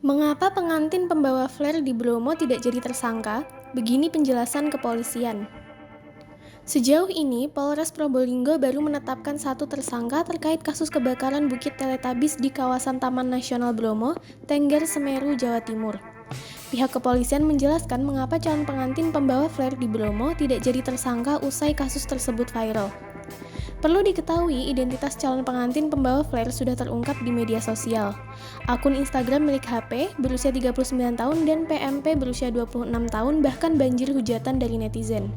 Mengapa pengantin pembawa flare di Bromo tidak jadi tersangka? Begini penjelasan kepolisian. Sejauh ini, Polres Probolinggo baru menetapkan satu tersangka terkait kasus kebakaran Bukit Teletabis di kawasan Taman Nasional Bromo, Tengger, Semeru, Jawa Timur. Pihak kepolisian menjelaskan mengapa calon pengantin pembawa flare di Bromo tidak jadi tersangka usai kasus tersebut viral. Perlu diketahui, identitas calon pengantin pembawa flare sudah terungkap di media sosial. Akun Instagram milik HP berusia 39 tahun dan PMP berusia 26 tahun bahkan banjir hujatan dari netizen.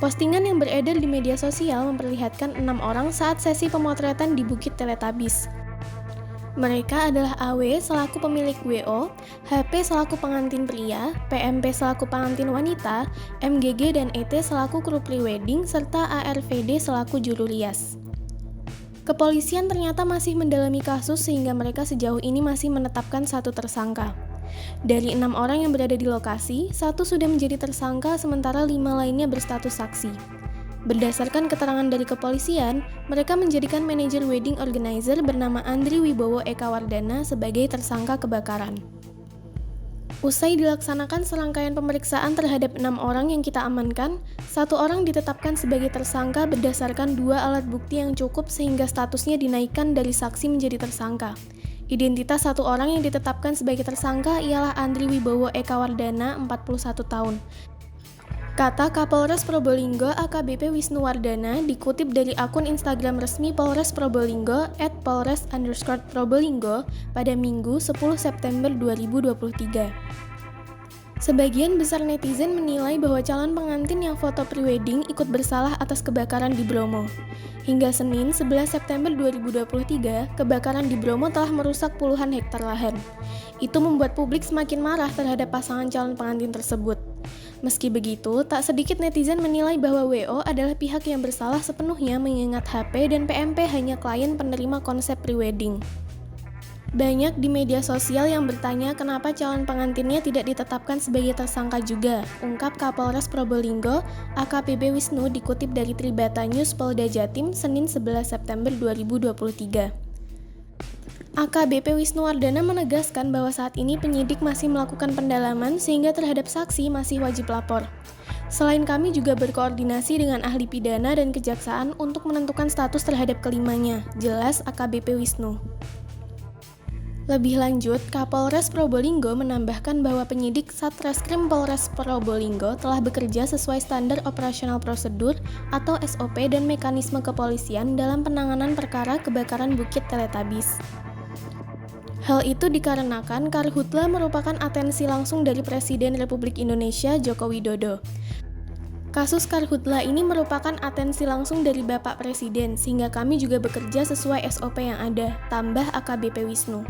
Postingan yang beredar di media sosial memperlihatkan 6 orang saat sesi pemotretan di Bukit Teletabis. Mereka adalah AW selaku pemilik WO, HP selaku pengantin pria, PMP selaku pengantin wanita, MGG dan ET selaku kru prewedding, serta ARVD selaku juru rias. Kepolisian ternyata masih mendalami kasus sehingga mereka sejauh ini masih menetapkan satu tersangka. Dari 6 orang yang berada di lokasi, satu sudah menjadi tersangka sementara 5 lainnya berstatus saksi. Berdasarkan keterangan dari kepolisian, mereka menjadikan manajer wedding organizer bernama Andri Wibowo Eka Wardana sebagai tersangka kebakaran. Usai dilaksanakan serangkaian pemeriksaan terhadap 6 orang yang kita amankan, satu orang ditetapkan sebagai tersangka berdasarkan 2 alat bukti yang cukup sehingga statusnya dinaikkan dari saksi menjadi tersangka. Identitas satu orang yang ditetapkan sebagai tersangka ialah Andri Wibowo Eka Wardana, 41 tahun. Kata Kapolres Probolinggo AKBP Wisnu Wardana dikutip dari akun Instagram resmi Polres Probolinggo @polres_probolinggo pada Minggu 10 September 2023. Sebagian besar netizen menilai bahwa calon pengantin yang foto prewedding ikut bersalah atas kebakaran di Bromo. Hingga Senin 11 September 2023, kebakaran di Bromo telah merusak puluhan hektar lahan. Itu membuat publik semakin marah terhadap pasangan calon pengantin tersebut. Meski begitu, tak sedikit netizen menilai bahwa WO adalah pihak yang bersalah sepenuhnya mengingat HP dan PMP hanya klien penerima konsep prewedding. Banyak di media sosial yang bertanya kenapa calon pengantinnya tidak ditetapkan sebagai tersangka juga, ungkap Kapolres Probolinggo AKBP Wisnu dikutip dari Tribata News Polda Jatim Senin 11 September 2023. AKBP Wisnu Wardana menegaskan bahwa saat ini penyidik masih melakukan pendalaman sehingga terhadap saksi masih wajib lapor. Selain kami juga berkoordinasi dengan ahli pidana dan kejaksaan untuk menentukan status terhadap kelimanya, jelas AKBP Wisnu. Lebih lanjut, Kapolres Probolinggo menambahkan bahwa penyidik Satreskrim Polres Probolinggo telah bekerja sesuai standar operasional prosedur atau SOP dan mekanisme kepolisian dalam penanganan perkara kebakaran Bukit Teletabis. Hal itu dikarenakan Karhutla merupakan atensi langsung dari Presiden Republik Indonesia Joko Widodo. Kasus Karhutla ini merupakan atensi langsung dari Bapak Presiden, sehingga kami juga bekerja sesuai SOP yang ada, tambah AKBP Wisnu.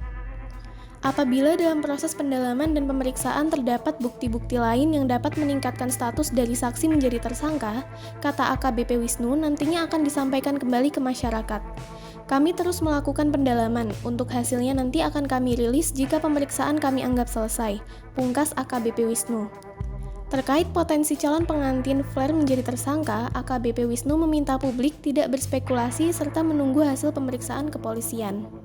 Apabila dalam proses pendalaman dan pemeriksaan terdapat bukti-bukti lain yang dapat meningkatkan status dari saksi menjadi tersangka, kata AKBP Wisnu nantinya akan disampaikan kembali ke masyarakat. Kami terus melakukan pendalaman, untuk hasilnya nanti akan kami rilis jika pemeriksaan kami anggap selesai, pungkas AKBP Wisnu. Terkait potensi calon pengantin flare menjadi tersangka, AKBP Wisnu meminta publik tidak berspekulasi serta menunggu hasil pemeriksaan kepolisian.